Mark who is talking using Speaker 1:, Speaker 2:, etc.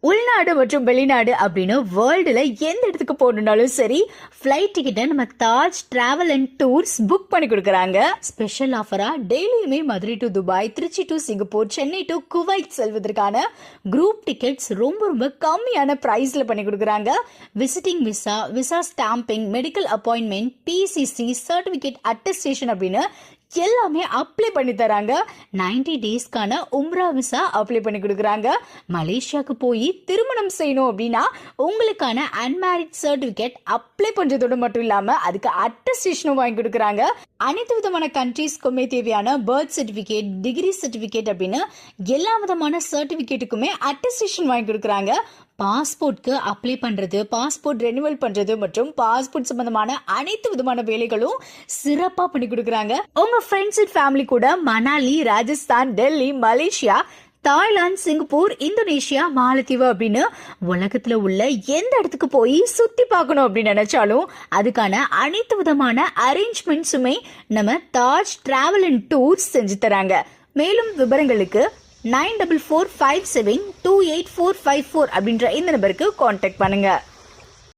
Speaker 1: உள்நாடு மற்றும் வெளிநாடு அப்படின்னு வேர்ல்டுல எந்த இடத்துக்கு போகணும்னாலும் சரி, ஃப்ளைட் டிக்கெட்டை நம்ம Taj travel and tours book பண்ணி கொடுக்குறாங்க. ஸ்பெஷல் ஆஃபரா டெய்லியுமே Madurai to Dubai, Tiruchi to Singapore, Chennai to Kuwait செல்வதற்கான குரூப் டிக்கெட்ஸ் ரொம்ப ரொம்ப கம்மியான பிரைஸ்ல பண்ணி கொடுக்குறாங்க. Visiting visa, visa stamping, medical appointment, PCC certificate attestation அப்படின்னு எல்லாமே அப்ளை பண்ணி தராங்க. 90 டேஸ்க்கான உம்ரா விசா அப்ளை பண்ணி கொடுக்குறாங்க. மலேசியாவுக்கு போய் திருமணம் செய்யணும் அப்படின்னா உங்களுக்கான அன்மேரிட் சர்டிபிகேட் அப்ளை பண்றதோட மட்டும் இல்லாம அதுக்கு அட்டஸ்டேஷனும் வாங்கி கொடுக்குறாங்க. அனைத்து விதமான கண்ட்ரீஸ்க்குமே தேவையான பர்த் சர்டிபிகேட், டிகிரி சர்டிபிகேட் அப்படின்னு எல்லா விதமான சர்டிபிகேட்டுக்குமே அட்டஸ்டேஷன் வாங்கி கொடுக்குறாங்க. பாஸ்போர்ட்க்கு அப்ளை பண்றது, பாஸ்போர்ட் ரெனிவல் பண்றது மற்றும் பாஸ்போர்ட் சம்பந்தமான அனைத்து விதமான வேலைகளும் சிறப்பா பண்ணி கொடுக்குறாங்க. உங்க ஃப்ரெண்ட்ஸ் அண்ட் ஃபேமிலி கூட Manali, Rajasthan, Delhi, Malaysia, Thailand, Singapore, Indonesia, மாலத்தீவு அப்படின்னு உலகத்துல உள்ள எந்த இடத்துக்கு போய் சுத்தி பார்க்கணும் அப்படின்னு நினைச்சாலும் அதுக்கான அனைத்து விதமான அரேஞ்ச்மெண்ட்ஸுமே நம்ம தாஜ் டிராவல் அண்ட் டூர்ஸ் செஞ்சு தராங்க. மேலும் விவரங்களுக்கு 9445728454 அப்படின்ற இந்த நம்பருக்கு கான்டாக்ட் பண்ணுங்க.